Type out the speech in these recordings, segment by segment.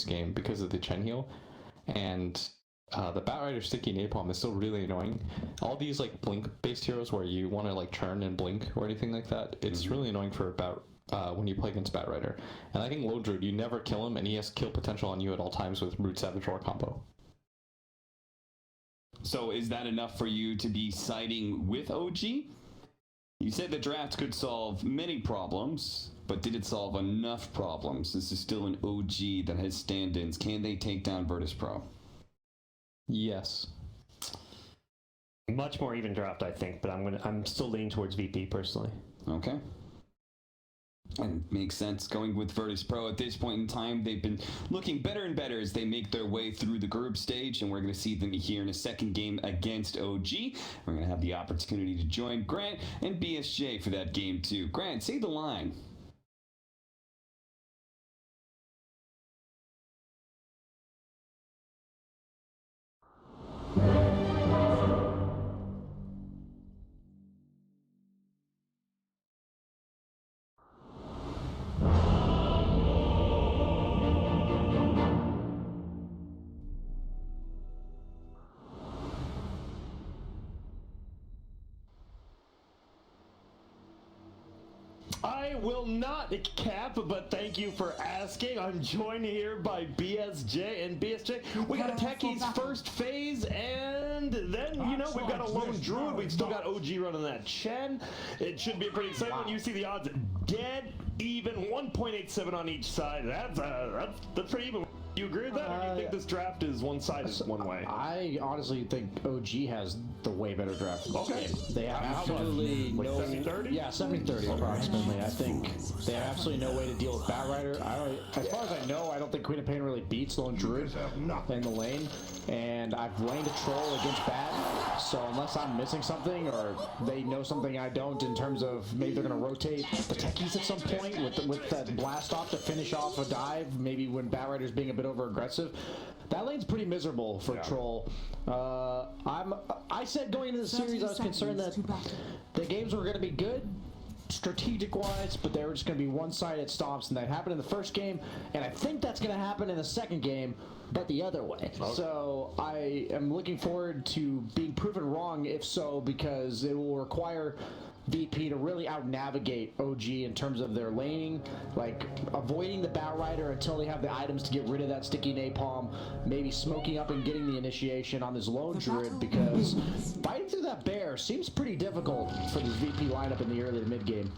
game because of the Chen heal, and the Batrider sticky napalm is still really annoying. All these like blink based heroes where you want to like churn and blink or anything like that, it's really annoying for when you play against Batrider. And I think Low Druid, you never kill him and he has kill potential on you at all times with Root Savage Roar combo. So is that enough for you to be siding with OG? You said the draft could solve many problems, but did it solve enough problems? This is still an OG that has stand-ins. Can they take down Virtus Pro? Yes. Much more even draft, I think, but I'm still leaning towards VP personally. Okay. And makes sense going with Virtus Pro at this point in time. They've been looking better and better as they make their way through the group stage, and we're going to see them here in a second game against OG. We're going to have the opportunity to join Grant and BSJ for that game too. Grant, say the line. I will not cap, but thank you for asking. I'm joined here by BSJ, and BSJ, we got a Techie's first phase, and then, you know, we've got a lone druid. We've still got OG running that Chen. It should be pretty exciting when you see the odds dead even, 1.87 on each side. That's pretty even. You agree with that, or do you think this draft is one-sided one way? I honestly think OG has the way better draft. Okay. They have absolutely like no... 70-30? Yeah, 70-30 approximately. I think they have absolutely no way to deal with Batrider. As far as I know, I don't think Queen of Pain really beats Lone Druid in the lane. And I've laned a troll against Bat, so unless I'm missing something or they know something I don't in terms of maybe they're going to rotate the Techies at some point with that blast off to finish off a dive, maybe when Batrider's being a bit over aggressive. That lane's pretty miserable for Troll. I said going into the series I was concerned that the games were going to be good strategic-wise, but they were just going to be one-sided stomps, and that happened in the first game, and I think that's going to happen in the second game, but the other way. Okay. So I am looking forward to being proven wrong, if so, because it will require VP to really out-navigate OG in terms of their laning, like avoiding the Batrider until they have the items to get rid of that sticky napalm, maybe smoking up and getting the initiation on this lone druid, because fighting through that bear seems pretty difficult for this VP lineup in the early to mid game.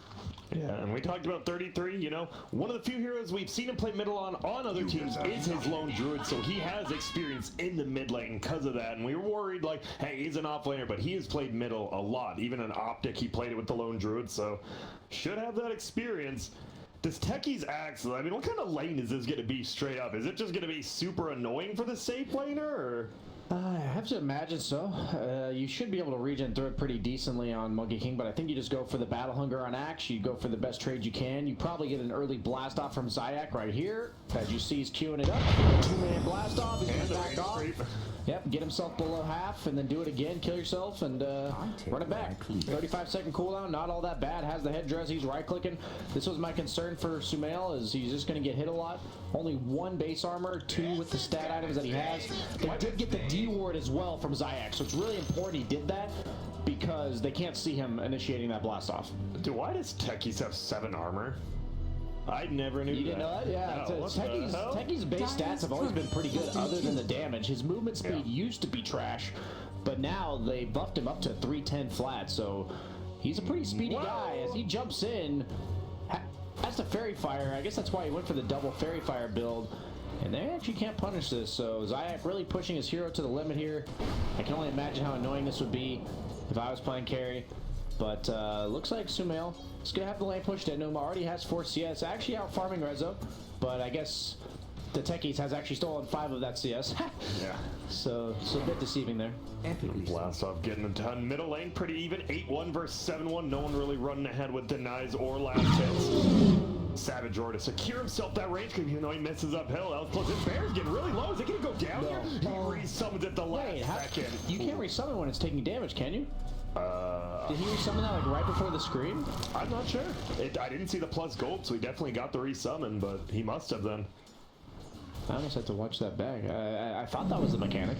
Yeah, and we talked about 33, you know, one of the few heroes we've seen him play middle on other teams is his lone druid, so he has experience in the mid lane because of that, and we were worried, like, hey, he's an offlaner, but he has played middle a lot. Even in Optic, he played it with the lone druid, so should have that experience. Does Techie's Axe, I mean, what kind of lane is this going to be straight up? Is it just going to be super annoying for the safe laner, or...? I have to imagine so. You should be able to regen through it pretty decently on Monkey King, but I think you just go for the Battle Hunger on Axe. You go for the best trade you can. You probably get an early blast off from Zayak right here. As you see, he's queuing it up. 2-man blast off. He's back off. Yep, get himself below half, and then do it again. Kill yourself, and run it back. 35-second cooldown, not all that bad. Has the headdress, he's right-clicking. This was my concern for Sumail, is he's just going to get hit a lot. Only 1 base armor, 2 with the stat items that he has. They did get the D-ward as well from Zayak, so it's really important he did that, because they can't see him initiating that blast off. Why does Techies have 7 armor? I never knew that. You didn't know that? Yeah. No, Techie's base stats have always been pretty good other than the damage. His movement speed used to be trash, but now they buffed him up to 310 flat, so he's a pretty speedy guy. As he jumps in, has the Fairy Fire. I guess that's why he went for the double Fairy Fire build, and they actually can't punish this, so Zayak really pushing his hero to the limit here. I can only imagine how annoying this would be if I was playing carry. But looks like Sumail is going to have the lane pushed in him. Already has 4 CS. Actually out farming Rezo. But I guess the Techies has actually stolen 5 of that CS. Yeah. So it's a bit deceiving there. Blast off getting a ton. Middle lane pretty even. 8-1 versus 7-1. No one really running ahead with denies or last hits. Savage Roar to secure himself that range, even though he misses uphill. That was close. His bear's getting really low. Is it going to go down here? He resummons at the last second. You can't resummon when it's taking damage, can you? Did he resummon that like right before the screen? I'm not sure. I didn't see the plus gold, so he definitely got the resummon, but he must have then. I almost had to watch that back. I thought that was the mechanic.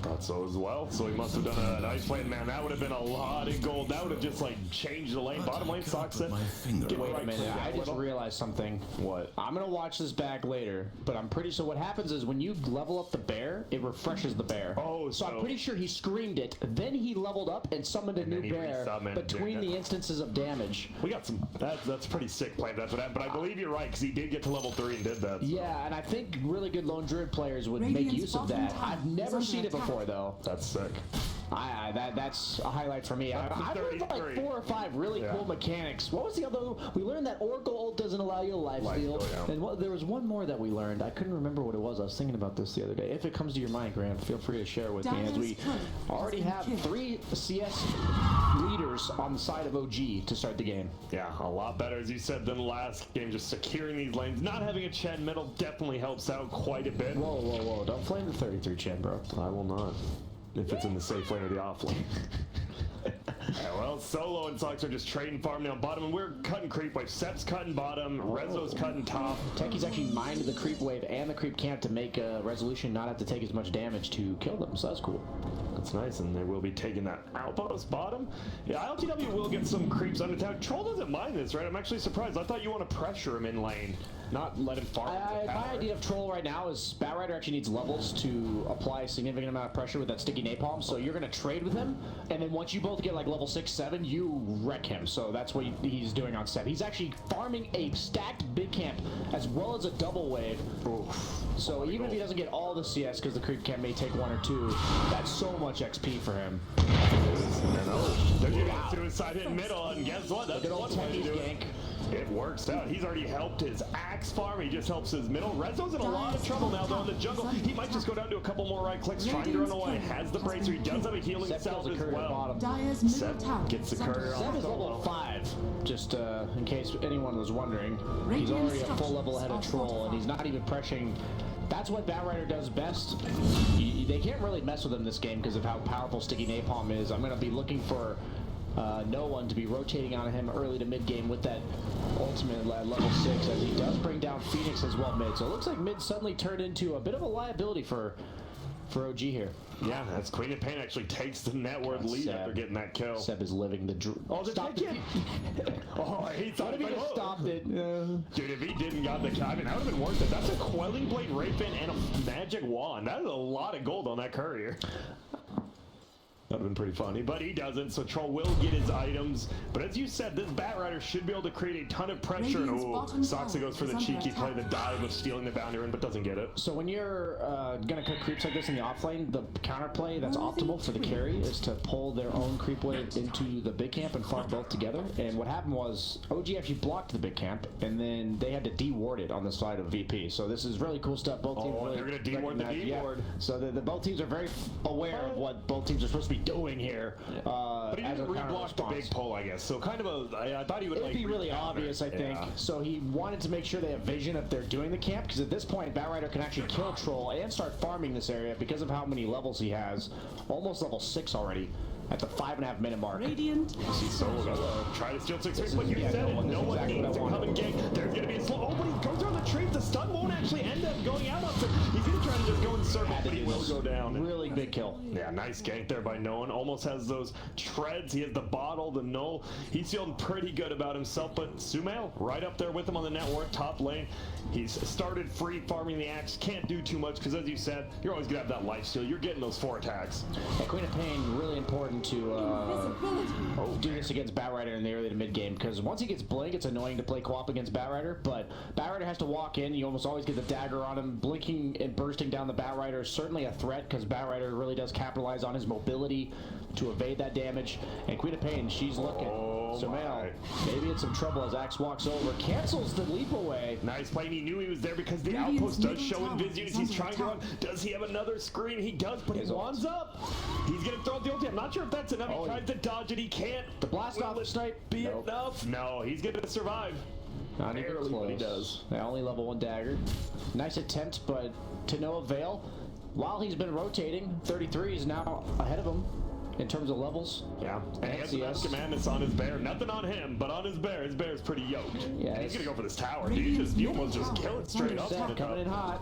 Thought so as well. So he must have done a nice play. Man, that would have been a lot of gold. That would have just like changed the lane. Bottom lane, Sox said. Wait a minute. I just realized something. What? I'm going to watch this back later, but I'm pretty sure what happens is when you level up the bear, it refreshes the bear. Oh, so I'm pretty sure he screamed it. Then he leveled up and summoned a new bear between the instances of damage. We got some. That's pretty sick play. That's what happened. But I believe you're right because he did get to level 3 and did that. So. Yeah, and I think really good lone druid players would make use of that. I've never seen it before though. That's sick. That's a highlight for me. I've learned like 4 or 5 really cool mechanics. What was the other? We learned that Oracle ult doesn't allow you a lifesteal. And there was one more that we learned. I couldn't remember what it was. I was thinking about this the other day. If it comes to your mind, Grant, feel free to share with me. As we already have 3 CS leaders on the side of OG to start the game. Yeah, a lot better, as you said, than the last game. Just securing these lanes. Not having a Chen middle definitely helps out quite a bit. Whoa, whoa, whoa. Don't flame the 33 Chen, bro. I will not. If it's in the safe lane or the off lane. Yeah, well, Solo and Sox are just trading farm down bottom, and we're cutting creep wave. Sep's cutting bottom, Rezo's cutting top. Techie's actually mined the creep wave and the creep camp to make Resolution not have to take as much damage to kill them, so that's cool. That's nice, and they will be taking that outpost bottom. Yeah, ILTW will get some creeps on attack. Troll doesn't mind this, right? I'm actually surprised. I thought you want to pressure him in lane, not let him farm. My idea of Troll right now is Batrider actually needs levels to apply a significant amount of pressure with that sticky napalm, so you're going to trade with him, and then once you both get like level 6, 7, you wreck him. So that's what he's doing on Sep. He's actually farming a stacked big camp as well as a double wave. Oof. So even if he doesn't get all the CS because the creep camp may take 1 or 2, that's so much XP for him. They're doing a suicide hit middle, and guess what? That's one way to do it. It works out. He's already helped his axe farm. He just helps his middle. Rezo's in a lot of trouble now, though, in the jungle. He might just go down to a couple more right clicks, trying to run away. Has the bracer. He does have a healing salve as well. Sep gets the courier Sep off. is level 5, just in case anyone was wondering. He's already a full level ahead of Troll, and he's not even pressuring. That's what Batrider does best. They can't really mess with him this game because of how powerful Sticky Napalm is. I'm going to be looking for no one to be rotating on him early to mid game with that ultimate level 6, as he does bring down Phoenix as well mid. So it looks like mid suddenly turned into a bit of a liability for OG here. Yeah, that's Queen of Pain actually takes the net worth lead after getting that kill. Seb is living the dream. Oh, stop it! Oh, he thought he just stopped it. Dude, if he didn't got the kill, I mean, that would have been worth it. That's a Quelling Blade, Wraithbane, and a Magic Wand. That is a lot of gold on that courier. That would have been pretty funny, but he doesn't, so Troll will get his items. But as you said, this Batrider should be able to create a ton of pressure. And Soxa goes for the cheeky play, the dive of stealing the boundary rune, but doesn't get it. So when you're going to cut creeps like this in the offlane, the counterplay that's optimal for the carry is to pull their own creep wave into the big camp and farm both together. And what happened was OG actually blocked the big camp, and then they had to de-ward it on the side of VP. So this is really cool stuff. Both teams really they're going to de-ward the de-ward. Yeah. So the both teams are very aware of what both teams are supposed to be doing here. But he didn't reblock the big pull, I guess. So kind of I thought he would It'd be really obvious, I think. So he wanted to make sure they have vision if they're doing the camp, because at this point, Batrider can actually kill Troll and start farming this area because of how many levels he has. Almost level 6 already at the 5.5 minute mark. Radiant. See Solo try to steal 6, but you said it. No one needs to come and gank. There's going to be a slow. Oh, but he goes around the tree. The stun won't actually end up going out on him. He's going to try to just go in circle, but he will go down. Really big kill. Yeah, nice gank there by Nolan. Almost has those treads. He has the bottle, the null. He's feeling pretty good about himself, but Sumail right up there with him on the network, top lane. He's started free farming the axe. Can't do too much because, as you said, you're always going to have that life steal. You're getting those 4 attacks. Yeah, Queen of Pain, really important to do this against Batrider in the early to mid game, because once he gets blink, it's annoying to play co-op against Batrider, but Batrider has to walk in. You almost always get the dagger on him. Blinking and bursting down the Batrider is certainly a threat, because Batrider really does capitalize on his mobility to evade that damage. And Queen of Pain, she's looking. Sumail, maybe in some trouble as Axe walks over, cancels the leap away. Nice play. He knew he was there because the outpost does show Invisius. He's trying to run. Does he have another screen? He does, but his wand's up. He's going to throw out the ulti. I'm not sure if that's enough. He tries to dodge it. He can't. The blast off snipe be enough? No, he's going to survive. Not even close. But he does. Yeah, only level 1 dagger. Nice attempt, but to no avail. While he's been rotating, 33 is now ahead of him. in terms of levels. Yeah, and he has the best commandments on his bear. Nothing on him, but on his bear. His bear's pretty yoked. Yeah, he's gonna go for this tower. You almost just kill it straight up. Coming in hot.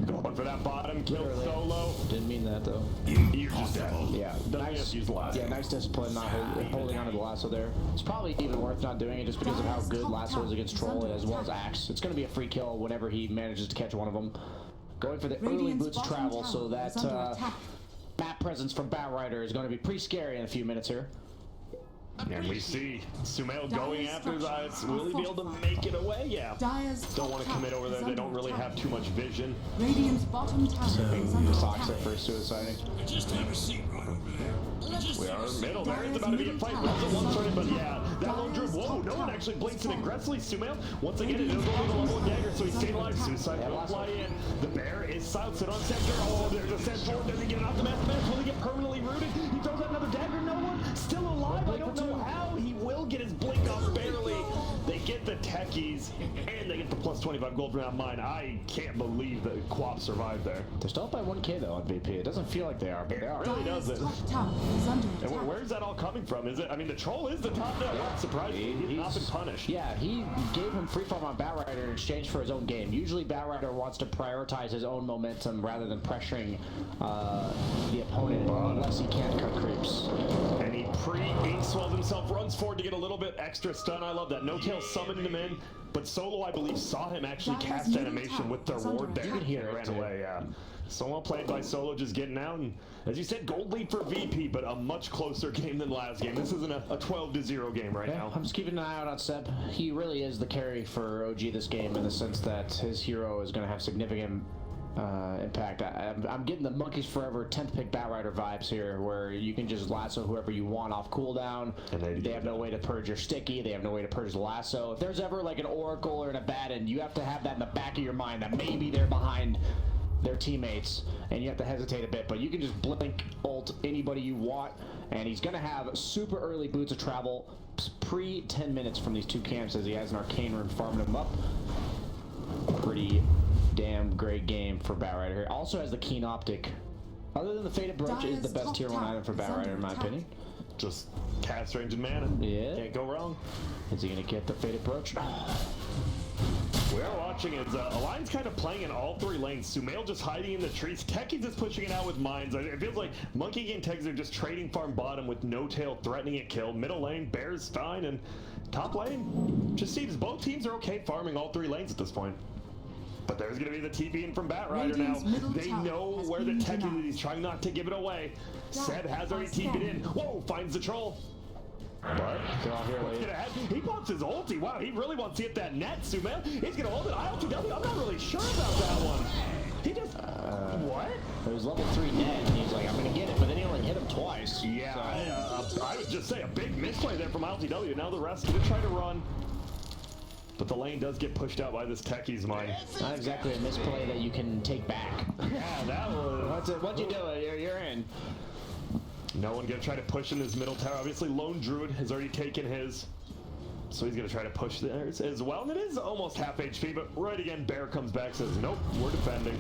Going for that bottom, killed solo. Didn't mean that though. You're just dead. Yeah, Nice. Use the lasso. Yeah, nice discipline, not holding onto the lasso there. It's probably even worth not doing it just because of how good lasso is against troll as well as axe. It's going to be a free kill whenever he manages to catch one of them. Going for the early boots of travel, so that map presence from Batrider is going to be pretty scary in a few minutes here. And we see Sumail going after his eyes. Will he be able to make it away? Yeah. Don't want to commit over there. They don't really have too much vision. Radiant's bottom tower is under Socks attack. there for suiciding. Just have a seat right over there. We are middle. There is about to be a fight. Runs at one turret, but yeah, that lone druid. Whoa, no one actually blinks in aggressively. Sumail, once again, it is only the level 1 dagger, so he stayed alive. Suicide will fly in. The bear is silenced on center. Oh, there's a set forward. Does he get an optimatic match? Will he get permanently rooted? He throws out another dagger. No one. Still alive. I don't know how. He will get his blink off barely. They get the techies, and they get the plus 25 gold from that mine. I can't believe that Quap survived there. They're still up by 1k though on VP. It doesn't feel like they are, but they are. It really doesn't. Top tower is under attack. And where's that all coming from? Is it? I mean, the troll is the top now. Yeah. Surprisingly, he's not been punished. Yeah, he gave him free farm on Batrider in exchange for his own game. Usually Batrider wants to prioritize his own momentum rather than pressuring the opponent unless he can't cut creeps. And he ink swells himself, runs forward to get a little bit extra stun. I love that. No tail summoned him in, but Solo, I believe, saw him actually cast animation with their ward there. You can hear it, ran too. away, yeah. So well played by Solo, just getting out. And as you said, gold lead for VP, but a much closer game than last game. This isn't a 12-0 game right now. I'm just keeping an eye out on Seb. He really is the carry for OG this game in the sense that his hero is going to have significant impact. I'm getting the Monkeys Forever 10th pick Batrider vibes here, where you can just lasso whoever you want off cooldown. And they have no way to purge your sticky. They have no way to purge the lasso. If there's ever like an Oracle or an Abaddon, you have to have that in the back of your mind that maybe they're behind their teammates, and you have to hesitate a bit, but you can just blink ult anybody you want, and he's going to have super early boots of travel pre 10 minutes from these two camps as he has an arcane rune farming him up. Pretty damn great game for Batrider here. Also has the keen optic. Other than the Faded Brooch is the best tier 1 item for Batrider in my opinion. Just cast range and mana. Yeah. Can't go wrong. Is he going to get the Faded Brooch? We are watching as Alliance kind of playing in all 3 lanes. Sumail just hiding in the trees. Techies is pushing it out with mines. It feels like Monkey and Techies are just trading farm bottom with no tail threatening a kill. Middle lane, Bear's fine, and top lane just seems both teams are okay farming all 3 lanes at this point. But there's going to be the TP in from Batrider now. They know where the Techie is. He's trying not to give it away. Seb has already TP'd in. Whoa, finds the troll. But they're all here late. he wants his ulti. Wow, he really wants to hit that net, Sumail. He's going to hold it. ILTW, I'm not really sure about that one. He just... what? It was level 3 net, and he's like, I'm going to get it, but then he only hit him twice. Yeah, so. I would just say a big misplay there from ILTW. Now the rest of it try to run. But the lane does get pushed out by this Techie's mine. Not exactly a misplay that you can take back. Yeah, that was... What'd you do? You're in. No one gonna try to push in this middle tower. Obviously, Lone Druid has already taken his. So he's gonna try to push theirs as well. And it is almost half HP, but right again, Bear comes back, says, nope, we're defending.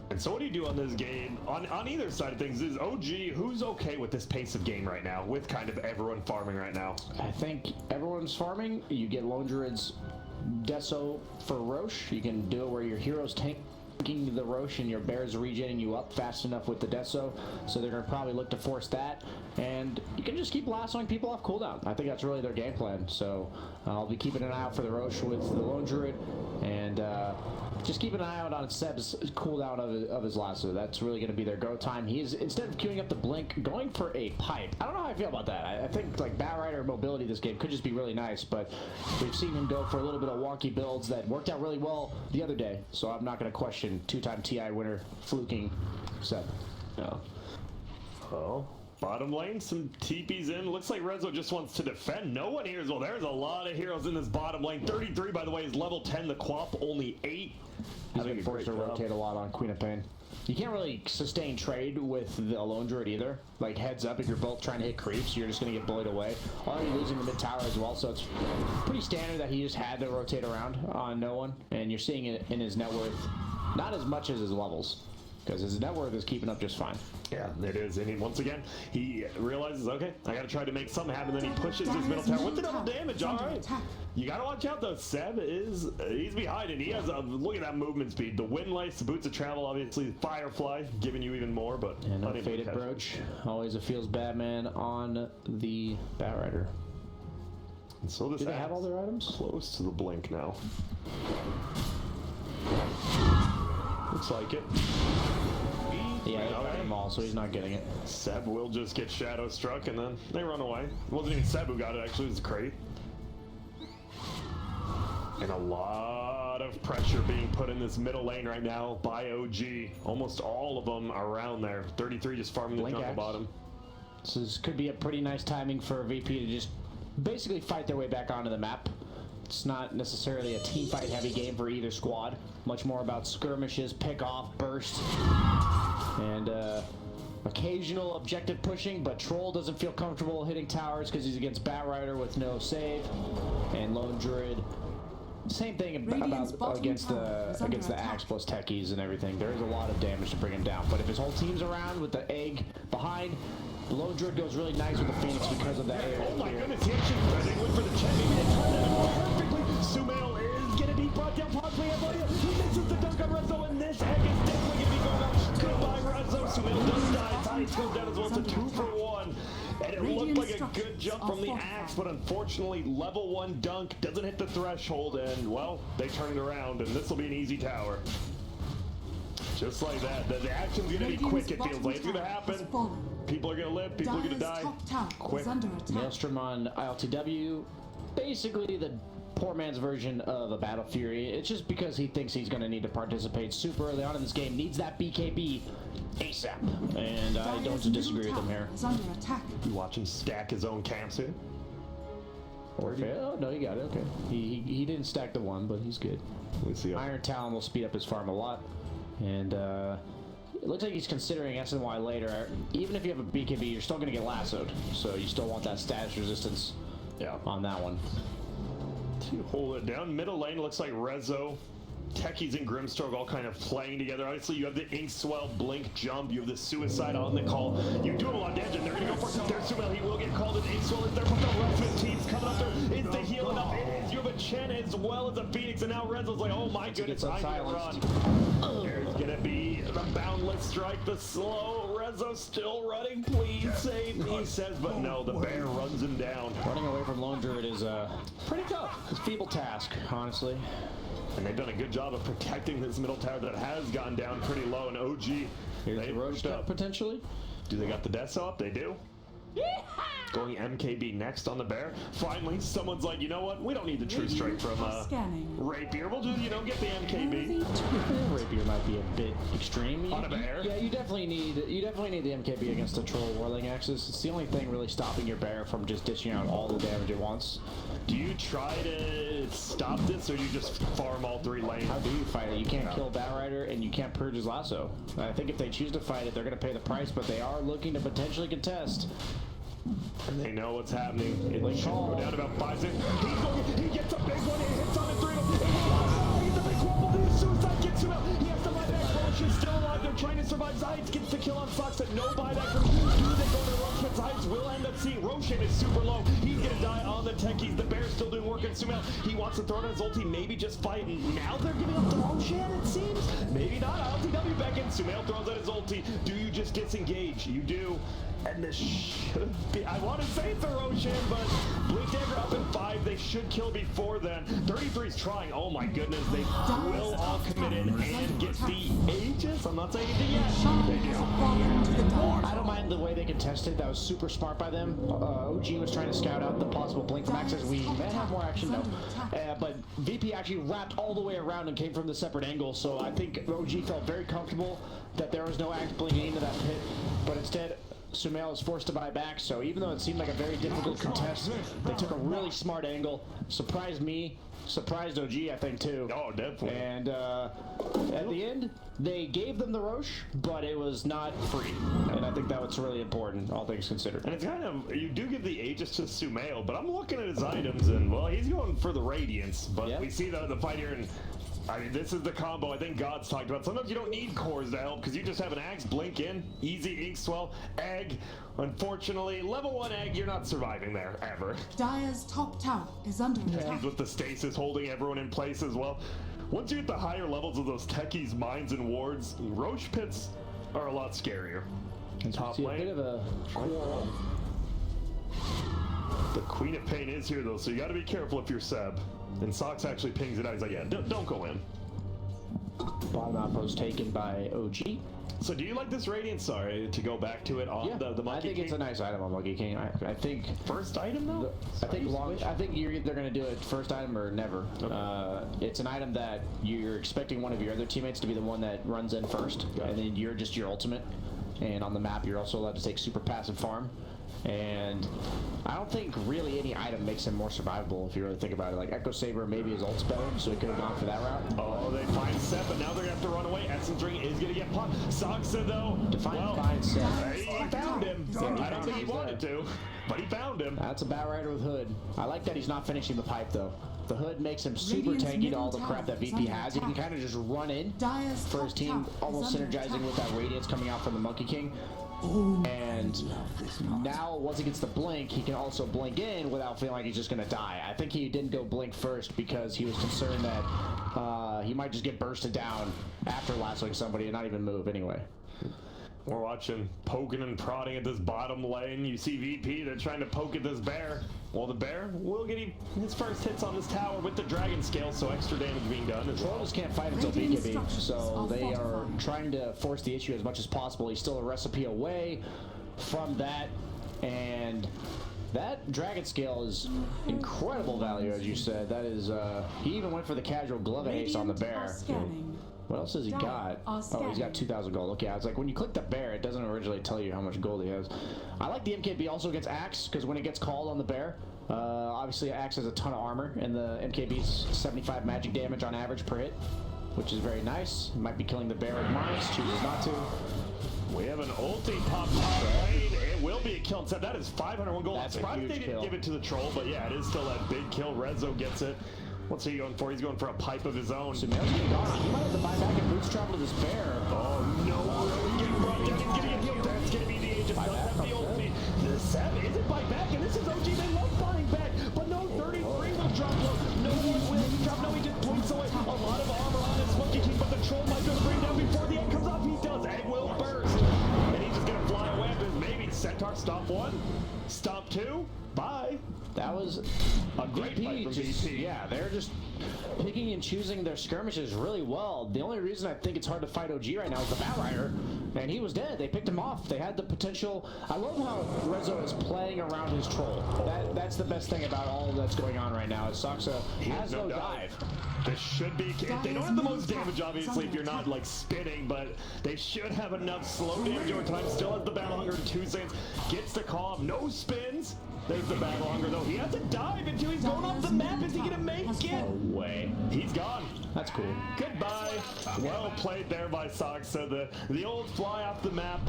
And so what do you do on this game? On either side of things, is OG, who's okay with this pace of game right now, with kind of everyone farming right now? I think everyone's farming. You get Lone Druid's Deso for Roche. You can do it where your hero's tanking the Roche and your Bear's regenning you up fast enough with the Deso, so they're going to probably look to force that, and you can just keep lassoing people off cooldown. I think that's really their game plan, so I'll be keeping an eye out for the Roche with the Lone Druid, and just keep an eye out on Seb's cooldown of his lasso. That's really going to be their go time. He is, instead of queuing up the blink, going for a pipe. I don't know how I feel about that. I think like Batrider mobility this game could just be really nice, but we've seen him go for a little bit of wonky builds that worked out really well the other day, so I'm not going to question two-time TI winner fluking Seb. No. Oh. Bottom lane, some TP's in. Looks like Rezo just wants to defend. No one here as well. There's a lot of heroes in this bottom lane. 33, by the way, is level 10. The Quap, only 8. He's been forced to rotate a lot on Queen of Pain. You can't really sustain trade with the Lone Druid either. Like, heads up, if you're both trying to hit creeps, you're just going to get bullied away. Already losing the mid tower as well, so it's pretty standard that he just had to rotate around on no one. And you're seeing it in his net worth, not as much as his levels. because his net worth is keeping up just fine. Yeah, it is. And once again, he realizes, okay, I got to try to make something happen. Then he pushes his middle tower with the double damage. All right. You got to watch out, though. Seb he's behind it. He has look at that movement speed. The windlace, the boots of travel, obviously. Firefly giving you even more, but. And a faded brooch. Always a feels bad man on the Batrider. And so this Do they have all their items? Close to the blink now. Looks like it. Yeah, they got them all, so he's not getting it. Seb will just get shadow struck, and then they run away. It wasn't even Seb who got it, actually. It was Crate. And a lot of pressure being put in this middle lane right now by OG. Almost all of them around there. 33 just farming the jungle bottom. So this could be a pretty nice timing for VP to just basically fight their way back onto the map. It's not necessarily a team fight heavy game for either squad. Much more about skirmishes, pick off, burst, and occasional objective pushing, but Troll doesn't feel comfortable hitting towers because he's against Batrider with no save, and Lone Druid. Same thing about against the Axe plus techies and everything. There is a lot of damage to bring him down, but if his whole team's around with the egg behind, the Lone Druid goes really nice with the Phoenix because of that area. Oh my goodness, he actually went for the check. Maybe they timed that perfectly. Sumail is going to be brought down possibly. He misses the dunk on Rezo, and this egg is definitely going to be going out. Goodbye, Rezo. Sumail does die. Tides goes down as well. It's a 2-for-1. And it looked like a good jump from the Axe, but unfortunately, level 1 dunk doesn't hit the threshold, and, well, they turn it around, and this will be an easy tower. Just like that. The action's going to be quick, it feels like. It's going to happen. People are going to live, people are going to die. Quick. Maelstrom on ILTW. Basically the poor man's version of a Battle Fury. It's just because he thinks he's going to need to participate super early on in this game. Needs that BKB ASAP. And I don't disagree with him here. You watch him stack his own camps here. Oh, no, he got it. Okay. He didn't stack the one, but he's good. Let's see. Iron Talon will speed up his farm a lot. And it looks like he's considering SNY later. Even if you have a BKB, you're still going to get lassoed. So you still want that status resistance on that one. To hold it down. Middle lane looks like Rezo, Techies, and Grimstroke all kind of playing together. Obviously, you have the Inkswell Blink jump. You have the Suicide on the call. You do have a lot of damage, and they're going to go for their Sumail. He will get called, and Inkswell is there, but the rest of the team's coming up there. Is the heal enough? It is. You have a Chen as well as a Phoenix, and now Rezo's like, oh my goodness, I need to run. There's going to be the Boundless Strike, the slow. Rezo still running. Please save me, he says, but no, the bear runs him down. Running away from Lone Druid is pretty tough. It's a feeble task, honestly. And they've done a good job of protecting this middle tower that has gone down pretty low. And OG, they rushed up potentially. Do they got the death up? They do. Going MKB next on the bear. Finally, someone's like, you know what? We don't need the true strike from Rapier. We'll just, get the MKB. Rapier might be a bit extreme. On a bear? Yeah, you definitely need the MKB against the Troll Whirling Axis. It's the only thing really stopping your bear from just dishing out all the damage at once. Do you try to stop this, or do you just farm all 3 lanes? How do you fight it? You can't kill Batrider, and you can't purge his lasso. I think if they choose to fight it, they're going to pay the price, but they are looking to potentially contest. And they know what's happening. It should go down about 5 seconds. He gets a big one. He hits on the 3 of them. He gets a big wobble. The Suicide gets him out. He has to buyback. Roche is still alive. They're trying to survive. Zides gets the kill on Fox, and no buyback from do they go to Roche, but Zides will end up seeing Roshan is super low. He's going to die on the techies. The bear's still doing work in Sumail. He wants to throw it on his ulti, maybe just fight. And now they're giving up to Roshan, it seems. Maybe not. LTW back in. Sumail throws out his ulti. Do you just disengage? You do. And this should be, I want to say it's a Roshan, but Blink Dagger up in 5. They should kill before then. 33's trying. Oh my goodness. They will all commit in and get the Aegis. I'm not saying anything yet. They do. I don't mind the way they contested. That was super smart by them. OG was trying to scout out the possible blink from Axis. We may have more action, no. But VP actually wrapped all the way around and came from the separate angle. So I think OG felt very comfortable that there was no Axe blinking into that pit. But instead, Sumail is forced to buy back, so even though it seemed like a very difficult contest, they took a really smart angle. Surprised me, surprised OG, I think, too. Oh, definitely. And at the end, they gave them the Roche, but it was not free. And I think that was really important, all things considered. And it's kind of, you do give the Aegis to Sumail, but I'm looking at his items, and, well, he's going for the Radiance. But we see the fight here, and I mean, this is the combo I think God's talked about. Sometimes you don't need cores to help because you just have an axe, blink in, easy ink swell, egg. Unfortunately, level 1 egg, you're not surviving there, ever. Dire's top tower is under attack. He's with the stasis holding everyone in place as well. Once you get the higher levels of those techies, mines, and wards, Roche pits are a lot scarier. Top See a lane. bit of a quarrel. The Queen of Pain is here though, so you gotta be careful if you're Seb. And Sox actually pings it out. He's like, yeah, don't go in. Bottom outpost taken by OG. So do you like this Radiant? Sorry, to go back to it on Yeah, the Monkey I think King? it's a nice item on Monkey King. I think First item though? I think you're either going to do it first item or never. Okay. It's an item that you're expecting one of your other teammates to be the one that runs in first, and then you're just your ultimate. And on the map, you're also allowed to take super passive farm. And I don't think really any item makes him more survivable if you really think about it. Like Echo Saber, maybe his ult's better, so he could have gone for that route. Oh, they find Seth, but now they're gonna have to run away. Essence Ring is gonna get popped. Soxa though, Define Seth. he found him. I don't think he wanted to, but he found him. That's a Bat Rider with Hood. I like that he's not finishing the pipe though. The Hood makes him super Radiant's tanky to all the middle crap that tower is VP under has. He can attack. kind of just run in Dire's for his top team, tower is almost under synergizing attack. with that Radiance coming out from the Monkey King. And now, once he gets the blink, he can also blink in without feeling like he's just going to die. I think he didn't go blink first because he was concerned that he might just get bursted down after lassoing somebody and not even move anyway. We're watching poking and prodding at this bottom lane. You see VP, they're trying to poke at this bear. Well, the bear will get his first hits on this tower with the dragon scale, so extra damage being done as well. Trolls can't fight until Radiant BKB, structures so are they are fortified. trying to force the issue as much as possible. He's still a recipe away from that, and that dragon scale is incredible value, as you said. That is, he even went for the casual glove haste on the Radiant are bear. scanning. What else has he Dire got? are Oh, he's got scanning. 2,000 gold. Okay, I was like, when you click the bear, it doesn't originally tell you how much gold he has. I like the MKB also against Axe, because when it gets called on the bear, obviously Axe has a ton of armor, and the MKB's 75 magic damage on average per hit, which is very nice. Might be killing the bear with mines, chooses not to. We have an ulti pop top lane. It will be a kill. So that is 501 gold. I'm That's a surprised huge they didn't kill. give it to the troll, but yeah, it is still that big kill. Rezo gets it. What's he going for? He's going for a pipe of his own. Sumail's getting gone. He might have to buy back and boots travel to this bear. Oh no, he's getting brought down. He's gonna get healed. That's gonna be the Aegis. Does have the ulti. The 7 isn't bite back, and this is OG. They love buying back, but no, 33 will drop low. No one will drop. No, he just blinks away. A lot of armor on this Monkey King, but the troll might just bring down before the egg comes off. He does. Egg will burst, and he's just gonna fly away. There's maybe Centaur stomp 1, stomp 2. Bye. That was A great fight from just, VP. yeah, they're just picking and choosing their skirmishes really well. The only reason I think it's hard to fight OG right now is the Bat Rider, and he was dead. They picked him off. They had the potential. I love how Rezo is playing around his troll. That's the best thing about all that's going on right now. Is Soxa has no dive. This should be. They don't have the most damage, obviously, if you're not like spinning, but they should have enough slow damage over time. Still has the battle hunger in 2 seconds. Gets the call. No spins. There's the battle hunger though. He has to dive into. He's going off the map. Is he gonna make it? Way. He's gone. That's cool. Goodbye. Well played there by Soxa. The old fly off the map.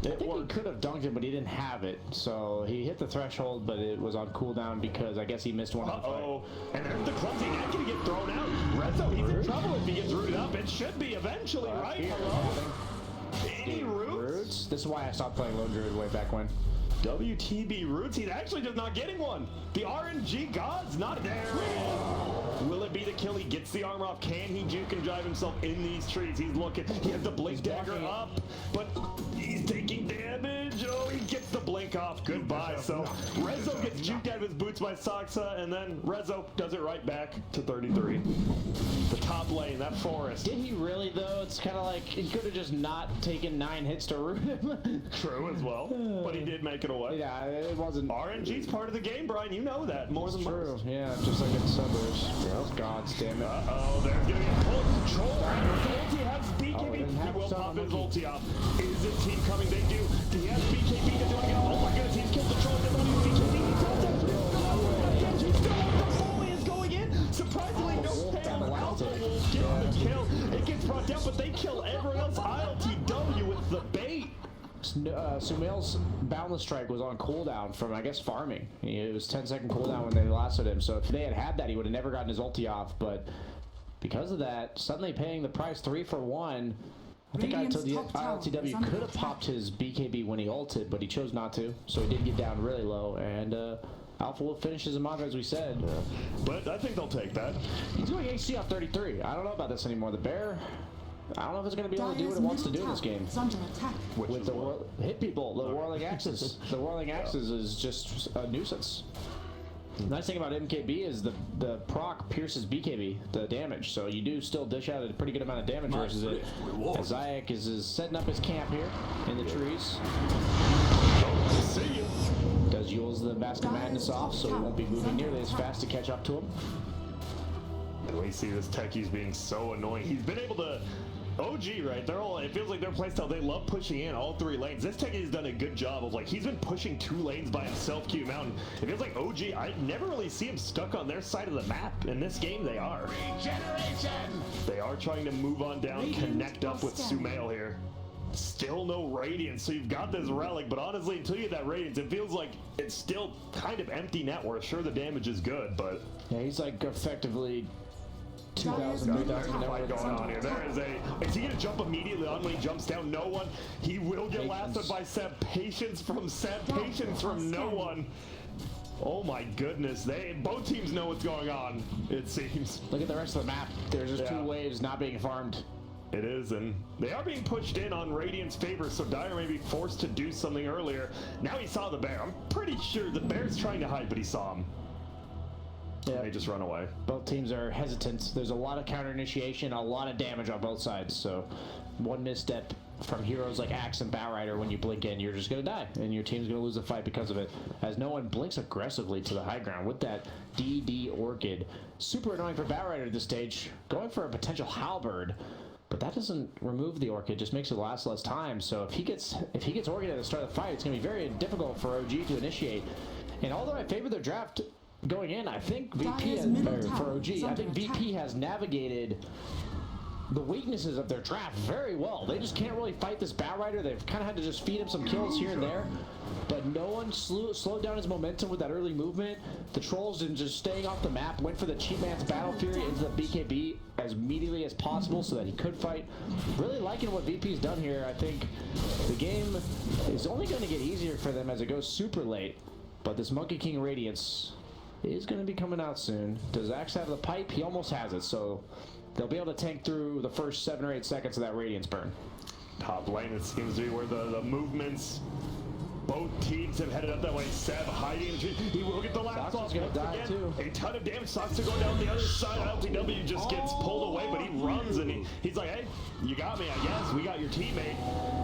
I It think he worked. could have dunked it, but he didn't have it. So he hit the threshold, but it was on cooldown because I guess he missed one on the fight. Uh-oh. And there's the clumsy net gonna get thrown out. Rezo, he's in trouble if he gets rooted up. It should be eventually, right? Hello? Any roots? Roots? This is why I stopped playing Lone Druid way back when. WTB roots, he's actually just not getting one. The RNG God's not there. Will it be the kill? He gets the armor off. Can he juke and drive himself in these trees? He's looking. He has the blink dagger blocking it. up, but he's taking damage. Oh, he gets the blink off. Goodbye. So Rezo gets juked out of his boots by Soxa, and then Rezo does it right back to 33. The top lane, that forest. Did he really though? It's kind of like he could have just not taken 9 hits to root him. True as well, but he did make it away. Yeah, it wasn't. RNG's part of the game, Brian. You know that more than True. most. Yeah, just like in suburbs. God damn it. Uh-oh, there's gonna be a pull. Troll. Ulti has BKB. Oh, it didn't He have will some pop on his Monkey. ulti off. Is his team coming? They do. He has BKB. Does he want to get off? Oh my goodness, he's killed the troll. Does he want BKB? He does it. He's still on the volley is going in. Surprisingly, no Wolf fail. down the left Alpha tick. will get the kill. It gets brought down, but they kill everyone else. ILTW with the bait. Sumail's Boundless Strike was on cooldown from, I guess, farming. It was 10-second cooldown when they lassoed him, so if they had had that, he would have never gotten his ulti off, but because of that, suddenly paying the price 3 for 1. I think Radiant's the top tower is ILTW under could have attack. popped his BKB when he ulted, but he chose not to, so he did get down really low, and Alpha Wolf finishes him off as we said. Yeah. But I think they'll take that. He's going AC off 33. I don't know about this anymore. The Bear, I don't know if it's going to be able to do what it wants to do in this game. Is under attack. With the hit people, the whirling axes. The whirling axes is just a nuisance. The nice thing about MKB is the proc pierces BKB, the damage, so you do still dish out a pretty good amount of damage versus it. As Zayak is setting up his camp here in the trees. See you. Does Yule's the Mask of Madness off, so he won't be moving nearly as fast to catch up to him. And we see this Techie's being so annoying. He's been able to OG, right? They're all, it feels like their playstyle, they love pushing in all 3 lanes. This Techie's done a good job of, like, he's been pushing 2 lanes by himself, Q Mountain. It feels like OG, I never really see him stuck on their side of the map. In this game, they are. They are trying to move on down, connect up with Sumail here. Still no Radiance, so you've got this Relic, but honestly, until you get that Radiance, it feels like it's still kind of empty net where sure the damage is good, but... Yeah, he's like effectively 2,000, There's 3,000 a fight going on here. There is a... Is he going to jump immediately on when he jumps down? No one. He will get lasted by Seb. Patience from Seb. Patience from no one. Oh my goodness. Both teams know what's going on, it seems. Look at the rest of the map. There's just 2 waves not being farmed. It is, and they are being pushed in on Radiant's favor, so Dire may be forced to do something earlier. Now he saw the bear. I'm pretty sure the bear's trying to hide, but he saw him. Yeah. They just run away. Both teams are hesitant. There's a lot of counter initiation, a lot of damage on both sides, so one misstep from heroes like Axe and Batrider, when you blink in, you're just going to die, and your team's going to lose the fight because of it, as no one blinks aggressively to the high ground with that DD Orchid. Super annoying for Batrider at this stage, going for a potential Halberd. But that doesn't remove the Orchid, just makes it last less time. So if he gets Orchid at the start of the fight, it's going to be very difficult for OG to initiate. And although I favor their draft going in, I think VP for OG, I think VP has navigated the weaknesses of their draft very well. They just can't really fight this Batrider. They've kind of had to just feed him some kills here and there. But no one slowed down his momentum with that early movement. The Trolls and just staying off the map went for the cheap man's Battle Fury into the BKB as immediately as possible so that he could fight. Really liking what VP's done here. I think the game is only going to get easier for them as it goes super late. But this Monkey King Radiance is going to be coming out soon. Does Axe have the pipe? He almost has it, so they'll be able to tank through the first 7 or 8 seconds of that Radiance burn. Top lane, it seems to be where the movements, both teams have headed up that way. Seb hiding in the tree. He will get the last off gonna once die again. too. A ton of damage. Sox to go down the other side. LTW just gets pulled away, but he runs and he's like, hey, you got me, I guess. We got your teammate.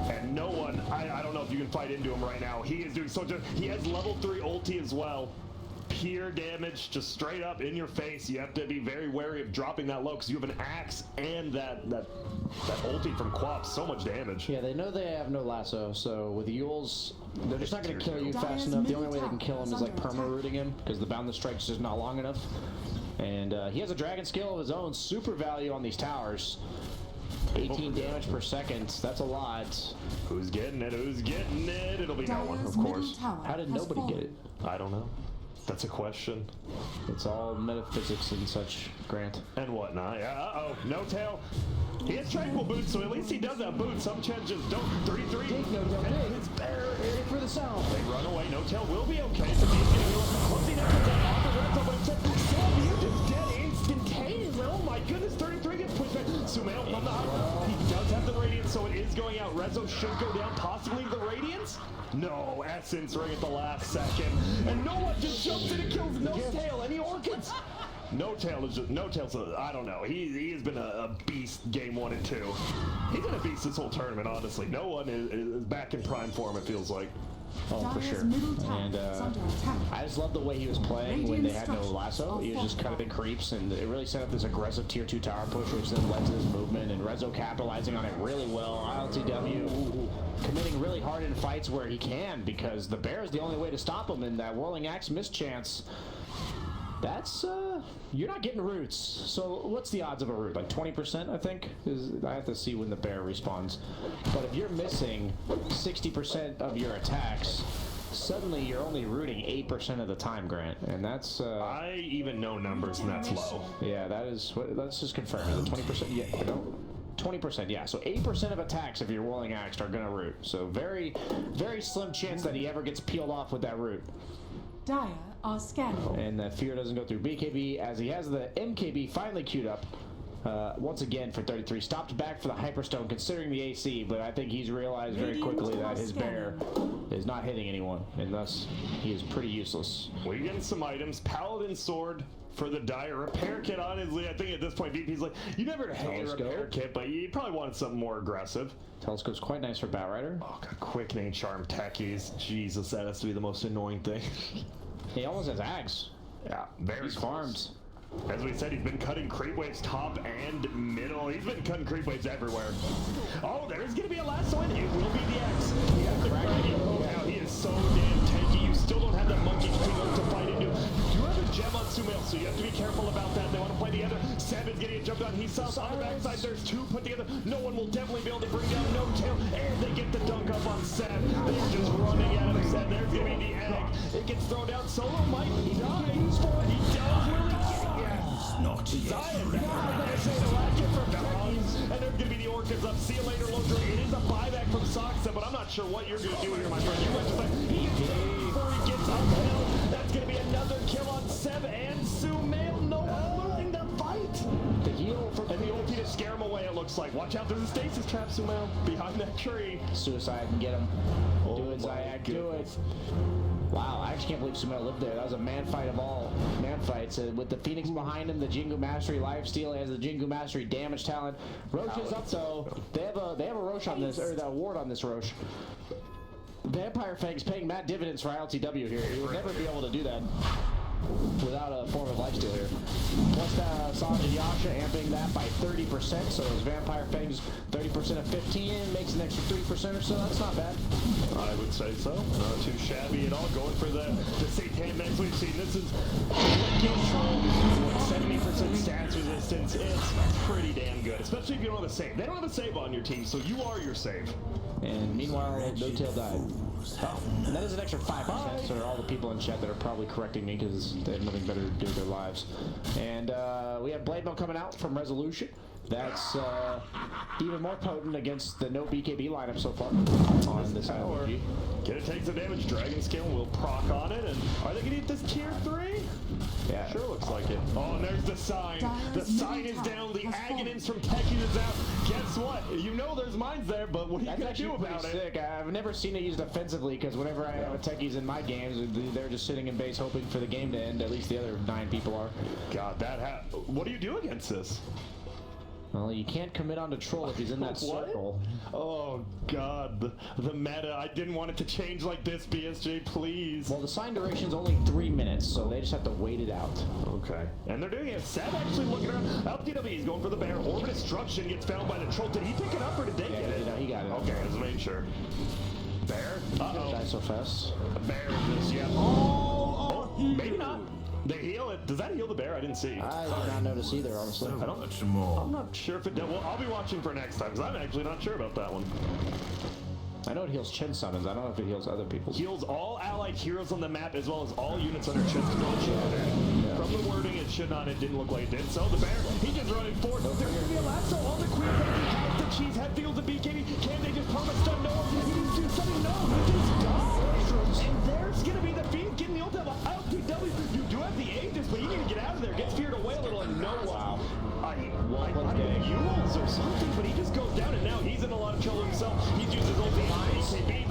And no one, I don't know if you can fight into him right now. He is doing so good. He has level 3 ulti as well. Pure damage, just straight up in your face. You have to be very wary of dropping that low because you have an Axe and that ulti from Quap. So much damage. Yeah, they know they have no lasso, so with Yules, they're just not going to kill you fast enough. The only way they can kill him is like perma-rooting him because the Boundless Strike's just not long enough. And he has a dragon skill of his own, super value on these towers. 18 damage per second, that's a lot. Who's getting it? Who's getting it? It'll be no one, of course. How did nobody get it? I don't know. That's a question. It's all metaphysics and such, Grant. And whatnot. Yeah, uh-oh. No tail. He has tranquil boots, so at least he does have boots. Some champs just don't. 3-3. Dig, no tail, dig. It's bear. Dig for the sound. They run away. No tail will be okay. So he's getting closing down the top off the red zone, but it's Seb, you're just dead instantaneously. Oh my goodness. 33 gets pushed back. Sumail from the high. He does have the Radiance, so it is going out. Rezo should go down. Possibly the Radiance. No, Essence ring at the last second. And no one just jumps in and kills No Tail. Any Orchids? No Tail is just, No Tail's I don't know. He has been a beast game 1 and 2. He's been a beast this whole tournament, honestly. No one is back in prime form, it feels like. Oh, for sure. And I just love the way he was playing when they had no lasso. He was just kind of in creeps, and it really set up this aggressive tier 2 tower push, which then led to this movement, and Rezo capitalizing on it really well. ILTW committing really hard in fights where he can, because the bear is the only way to stop him, and that whirling axe mischance. That's, you're not getting roots. So what's the odds of a root? Like 20%, I think? I have to see when the bear respawns. But if you're missing 60% of your attacks, suddenly you're only rooting 8% of the time, Grant, and that's I even know numbers, and that's low. yeah, that is what. Let's just confirm. Is it 20%? Yeah, no, 20%. Yeah, so 8% of attacks if you're rolling axed are gonna root. So very, very slim chance that he ever gets peeled off with that root. Dire are scanning. And the fear doesn't go through BKB as he has the MKB finally queued up. Once again for 33. Stopped back for the Hyperstone considering the AC, but I think he's realized very quickly that his bear is not hitting anyone, and thus he is pretty useless. We're getting some items. Paladin Sword for the Dire. Repair Kit, honestly, I think at this point VP's like, you never hate a Repair Kit, but you probably wanted something more aggressive. Telescope's quite nice for Batrider. Oh, God, Quickening Charm Techies. Jesus, that has to be the most annoying thing. He almost has Axe. Yeah, very He's farmed. As we said, he's been cutting creep waves top and middle. He's been cutting creep waves everywhere. Oh, there's going to be a last one. It will be the X. He got the cracking. Oh, now he is so damn tanky. You still don't have that monkey king up to fight into. You have a gem on Sumail, so you have to be careful about that. They want to play together. Seven's getting a jump on. He's on the backside. There's two put together. No one will definitely be able to bring down No Tail. And they get the dunk up on Seb. They're just running out of Seb. There's going to be the egg. It gets thrown down. Solo might die. He does. Will he get it? Not yet. And there's going to be the Orchids up. See you later, Loser. It is a buyback from Soxa, but I'm not sure what you're going to do here, my friend. You went just like, he gets before he gets uphill. That's going to be another kill on Seb and Sumail. No one losing the fight. The heal for and the OP to scare him away, it looks like. Watch out, there's a stasis trap, Sumail, behind that tree. Suicide and get him. Oh Do it, Zayag, do it. Wow, I actually can't believe Sumail lived there. That was a man fight of all man fights. With the Phoenix behind him, the Jingu Mastery lifesteal, he has the Jingu Mastery damage talent. Roche is up though. They have a Roche on this, or the ward on this Roche. Vampire Fang's paying mad dividends for ILTW here. He would never be able to do that without a form of lifesteal here. Plus Sanj and Yasha amping that by 30%, so his Vampire Fangs 30% of 15 makes an extra 3% or so. That's not bad. I would say so. Not too shabby at all. Going for the Satan Max we've seen. This is control. 70% stats resistance. It's pretty damn good, especially if you don't have a save. They don't have a save on your team, so you are your save. And meanwhile, No Tail died. Oh, and that is an extra 5% for all the people in chat that are probably correcting me because they have nothing better to do with their lives. And we have Blade Mail coming out from Resolution. That's even more potent against the no BKB lineup so far on this ILG. Can it take some damage? Dragon Scale will proc on it. And are they going to get this tier 3? Yeah. Sure looks like it. Oh, and there's the sign. The sign is down. The Aghanim's from Techies is out. Guess what? You know there's mines there, but what are you going to do about it? Sick. I've never seen it used offensively because whenever I have a Techies in my games, they're just sitting in base hoping for the game to end. At least the other 9 people are. God, what do you do against this? Well, you can't commit onto Troll if he's in that circle. Oh, God. The meta. I didn't want it to change like this, BSJ, please. Well, the sign duration's only 3 minutes, so they just have to wait it out. Okay. And they're doing it. Seb actually looking around. LTW is going for the bear. Orbit Destruction gets found by the Troll. Did he pick it up or did they get it? He got it. Okay, I was making sure. Bear? Uh-oh. Die so fast. A bear is this, yeah. Oh, maybe not. They heal it. Does that heal the bear? I didn't see. I did not notice either, honestly. So much more. I'm not sure if it does. Well, I'll be watching for next time, because I'm actually not sure about that one. I know it heals Chin summons. I don't know if it heals other people's. Heals all allied heroes on the map, as well as all units under Chin's control. From the wording, it should not. It didn't look like it did. So the bear, he just running forward. There's going to be a lasso on the Queen. Has the cheese, head fields the BKB. Can they just promise stun? No. He needs to do something. No. Just die. And there's going to be the feed getting the ult of LPW. You do have the Aegis, but you need to get out of there. Gets feared away a little, and no. Wow. I don't know, Yules or something, but he just goes down, and now he's in a lot of trouble himself. He uses his ult AKB.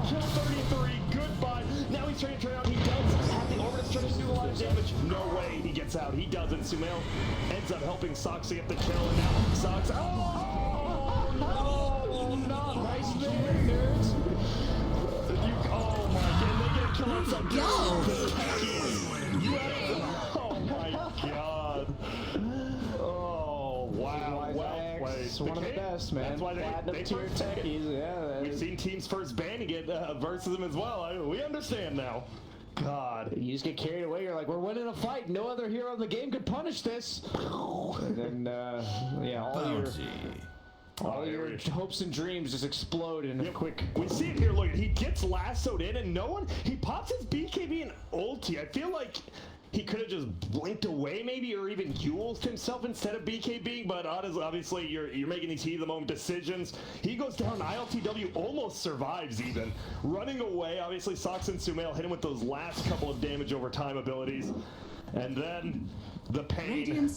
Kill 33. Goodbye. Now he's trying to turn out. He does have the Orbitus trying to do a lot of damage. No way he gets out. He doesn't. Sumail ends up helping Soxy get the kill, and now Sox. Oh, no. Not nice there, nerds. Oh, my God. They get a kill on some Oh, my God. It's one of the best, man. That's why they tier techies. Yeah, we've seen teams first banning it versus them as well. We understand now. God. You just get carried away. You're like, we're winning a fight. No other hero in the game could punish this. And then, yeah, All your hopes and dreams just explode in a quick. We see it here. Look, he gets lassoed in, and no one. He pops his BKB and ulti. I feel like he could have just blinked away, maybe, or even Yules himself instead of BKB. But obviously, you're making these heat of the moment decisions. He goes down. ILTW almost survives, even running away. Obviously, Sox and Sumail hit him with those last couple of damage over time abilities, and then the pain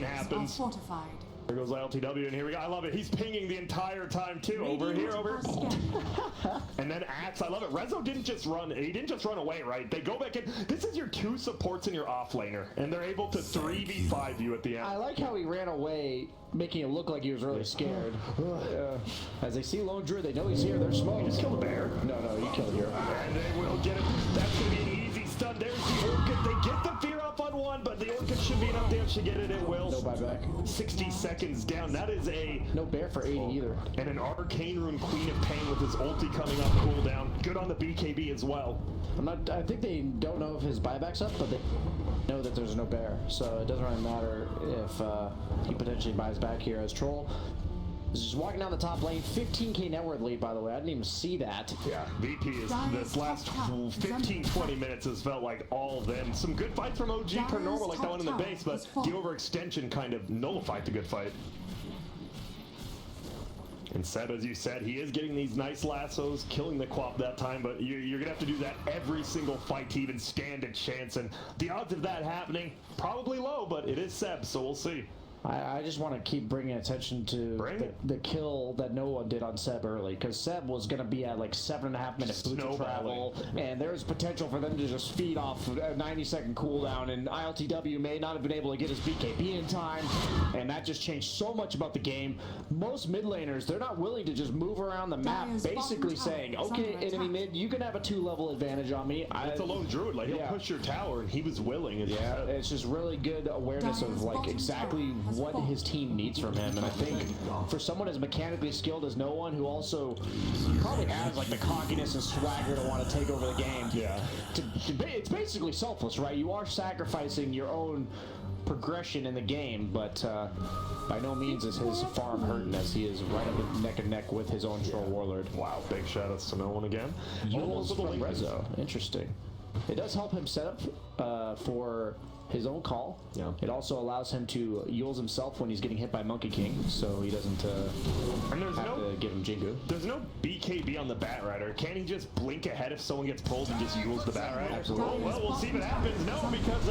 happens. Fortified. There goes ILTW, and here we go. I love it. He's pinging the entire time too. Over here, over. And then Axe. I love it. Rezo didn't just run. He didn't just run away, right? They go back in. This is your two supports and your offlaner, and they're able to 3v5 you at the end. I like how he ran away, making it look like he was really scared. As they see Lone Druid, they know he's here. They're small. Just kill the bear. No, you killed here. And they will get it. That's gonna be an easy stun. There's the Orchid. They get the fear up on one, but the Orchid should be enough damage to get it. It will. No buyback. 60 seconds down. That is a No bear for 80 either. and an Arcane Rune Queen of Pain with his ulti coming up cooldown. Good on the BKB as well. I think they don't know if his buyback's up, but they know that there's no bear, so it doesn't really matter if he potentially buys back here. As Troll is just walking down the top lane. 15k net worth lead, by the way. I didn't even see that. Yeah, VP is this last 15-20 minutes has felt like all of them. Some good fights from OG per normal, like that one in the base, but the overextension kind of nullified the good fight. And Seb, as you said, he is getting these nice lassos, killing the Quap that time, but you're going to have to do that every single fight to even stand a chance. And the odds of that happening, probably low, but it is Seb, so we'll see. I just want to keep bringing attention to the kill that no one did on Seb early, because Seb was going to be at like 7.5 minute boot to travel, and there's potential for them to just feed off a 90-second cooldown, and ILTW may not have been able to get his BKB in time, and that just changed so much about the game. Most mid laners, they're not willing to just move around the map, basically saying, okay, enemy mid, you can have a 2-level advantage on me. It's a lone druid, like he'll push your tower, and he was willing. Yeah, it's just really good awareness of like exactly what his team needs from him, and I think for someone as mechanically skilled as no one, who also probably has like the cockiness and swagger to want to take over the game, it's basically selfless, right? You are sacrificing your own progression in the game, but by no means is his farm hurting, as he is right up neck and neck with his own Troll Warlord. Wow, big shout outs to no one again. Almost from Rezo. Interesting. It does help him set up for his own call. Yeah. It also allows him to Yules himself when he's getting hit by Monkey King, so he doesn't and there's have to give him Jingu. There's no BKB on the Bat Rider. Can't he just blink ahead if someone gets pulled and just Yules the Bat Rider? Absolutely. Well, we'll see if it happens. No, because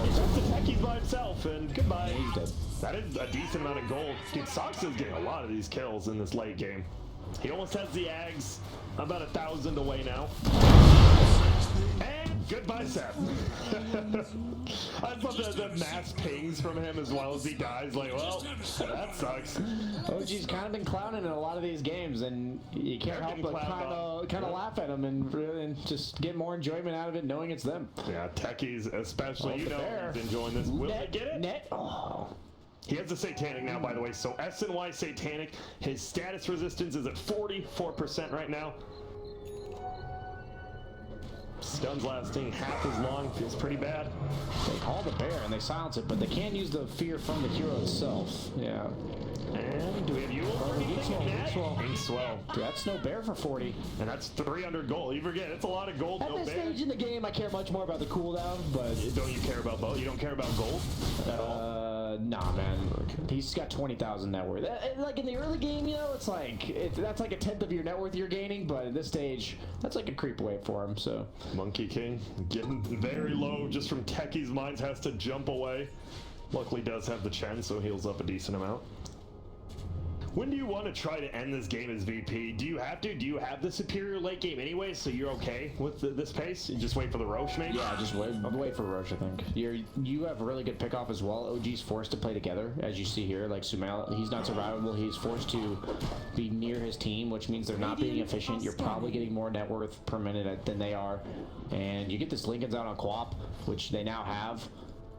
he's just the techies by himself, and goodbye. He's dead. That is a decent amount of gold. Dude, Sox is getting a lot of these kills in this late game. He almost has the Ags about 1,000 away now. And goodbye, Seth. I love the mass pings from him as well as he dies. Like, well, that sucks. OG's kind of been clowning in a lot of these games, and you can't help but kind of laugh at him and just get more enjoyment out of it, knowing it's them. Yeah, techies especially. You know, he's enjoying this. Will they get it? Net. Oh. He has the Satanic now, by the way. So SNY Satanic, his status resistance is at 44% right now. Stuns lasting half as long, feels pretty bad. They call the bear and they silence it, but they can't use the fear from the hero itself. Yeah. And do we have Yule or anything? Inkswell. That's no bear for 40. And that's 300 gold. You forget, it's a lot of gold, At no this bear. stage in the game, I care much more about the cooldown, but... Don't you care about both? You don't care about gold at all? Nah, man. He's got 20,000 net worth. Like in the early game, you know, it's like that's like 1/10 of your net worth you're gaining, but at this stage, that's like a creep wave for him. So Monkey King getting very low just from Techie's minds, has to jump away. Luckily does have the Chen, so heals up a decent amount. When do you want to try to end this game as VP? Do you have to? Do you have the superior late game anyway, so you're okay with this pace? You just wait for the Roche, maybe? yeah, just wait for Roche. I think you have really good pickoff as well. OG's forced to play together, as you see here. Like Sumail, he's not survivable. He's forced to be near his team, which means they're not being efficient. You're probably getting more net worth per minute than they are, and you get this Lincoln's out on Quap, which they now have.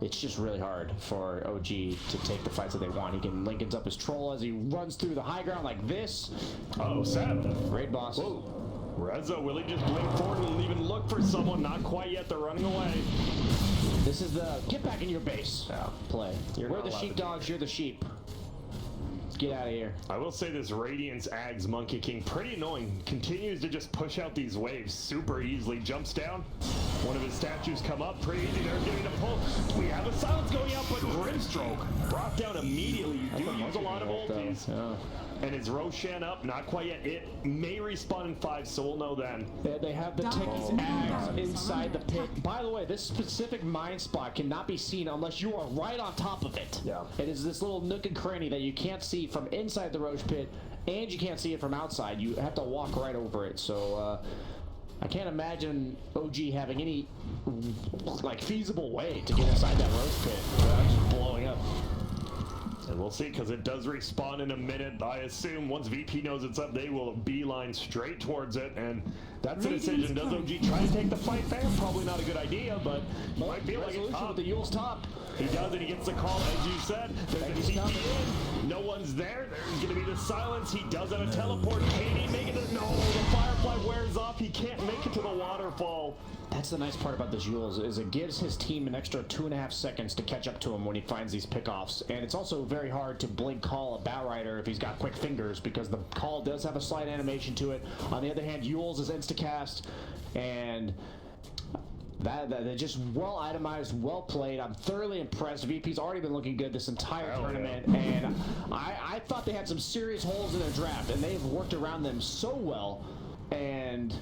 It's just really hard for OG to take the fights that they want. He can Lincoln's up his troll as he runs through the high ground like this. Oh, Seb. Raid boss. Whoa. Rezo, will he just blink forward and even look for someone? Not quite yet, they're running away. This is the get back in your base play. You're We're not the allowed to do sheepdogs, you're the sheep. get out of here. I will say this Radiance Ags Monkey King, pretty annoying. Continues to just push out these waves super easily. Jumps down. One of his statues come up. Pretty easy. They're getting a pull. We have a silence going out, but Grimstroke brought down immediately. You do use a lot of ultis. Yeah. And is Roshan up? Not quite yet. It may respawn in 5, so we'll know then. They have the Techies Ags inside the pit. By the way, this specific mine spot cannot be seen unless you are right on top of it. Yeah. It is this little nook and cranny that you can't see from inside the Roche pit, and you can't see it from outside. You have to walk right over it. So I can't imagine OG having any like feasible way to get inside that Roche pit without just blowing up. And we'll see, because it does respawn in a minute. I assume once VP knows it's up, they will beeline straight towards it, and that's a decision. Does OG try to take the fight there? Probably not a good idea, but might feel like it's Resolution with the Yule's top. He does, and he gets the call, as you said. There's a TP in. No one's there. There's going to be the silence. He does have a teleport. Katie making it. No, the Firefly wears off. He can't make it to the waterfall. That's the nice part about this Yule's is it gives his team an extra 2.5 seconds to catch up to him when he finds these pickoffs. And it's also very hard to blink call a Batrider if he's got quick fingers because the call does have a slight animation to it. On the other hand, Yule's is instacast, and they're just well itemized, well played. I'm thoroughly impressed. VP's already been looking good this entire tournament, and I thought they had some serious holes in their draft, and they've worked around them so well. And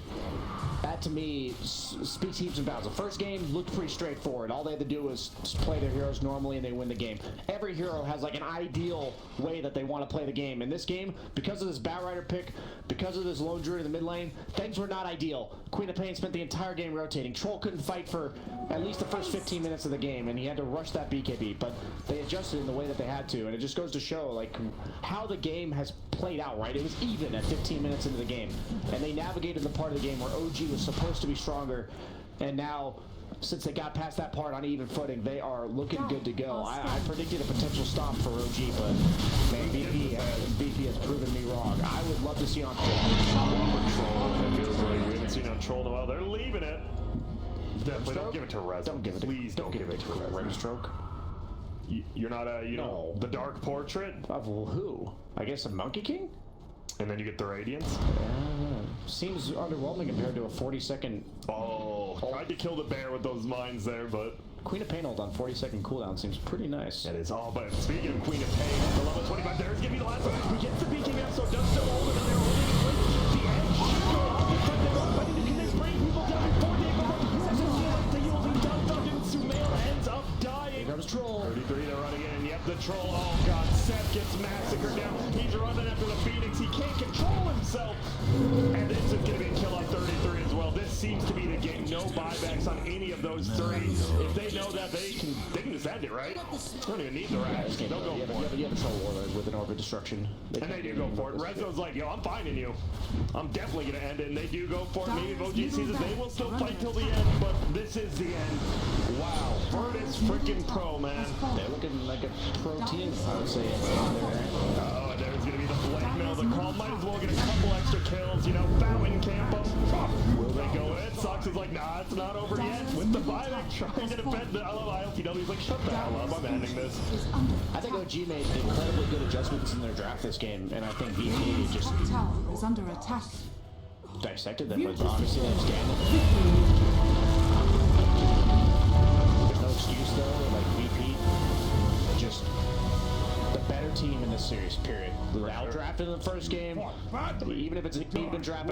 that to me speaks heaps and bounds. The first game looked pretty straightforward. All they had to do was play their heroes normally and they win the game. Every hero has like an ideal way that they want to play the game. In this game, because of this Batrider pick, because of this Lone Druid in the mid lane, things were not ideal. Queen of Pain spent the entire game rotating. Troll couldn't fight for at least the first 15 minutes of the game, and he had to rush that BKB, but they adjusted in the way that they had to, and it just goes to show like how the game has played out, right? It was even at 15 minutes into the game, and they navigated the part of the game where OG was supposed to be stronger, and now since they got past that part on even footing, they are looking good to go. I predicted a potential stomp for OG, but man, VP has proven me wrong. I would love to see on Troll. It feels like we haven't seen on Troll in a while. They're leaving it. Definitely don't give it to Rez. Don't give it. Please don't give it to Rez. Stroke. You're not a, you know, the Dark Portrait, Of who? I guess a Monkey King? and then you get the Radiance. Seems underwhelming compared to a 40-second. Oh, tried to kill the bear with those mines there, but Queen of Pain hold on 40-second cooldown seems pretty nice. that is all. But speaking of Queen of Pain, the level 25, there's gonna be the last one. He gets the BKB, so does still hold it, and they're holding it with the edge. Go off in front, they're all fighting to connect, bring people down before they go. The Yules and Dun Sumail ends up dying. Here comes Troll. 33, they're running in. Yep, the Troll. Oh god, Seth gets massacred now. He's running after the Phoenix. He can't control himself. And this is going to be a kill on 33 as well. This seems to be the game. No buybacks on any of those three. If they know that, they can just end it, right? They don't even need the Rash. They'll go for it. You have a Troll Warlord with an Orbit Destruction. And they do go for it. Rezo's like, yo, I'm finding you. I'm definitely going to end it. And they do go for it. Maybe if OG sees it, they will still fight till the end. But this is the end. Wow. Virtus freaking pro, man. They're looking like a pro team, I would say. Oh, and there's going to be the blade mail. The call might as well get a couple extra kills. You know, Fountain Camp up. Will they go in? Sox is like, nah, it's not over yet. With the buyback trying to defend the ILTW. He's like, shut the hell up. I'm ending this. I think OG made incredibly good adjustments in their draft this game, and I think VP just Top tower is under attack. dissected them, but obviously they scanned them. There's no excuse though, like VP, just the better team in this series, period. They were outdrafted in the first game, even if it's an even draft.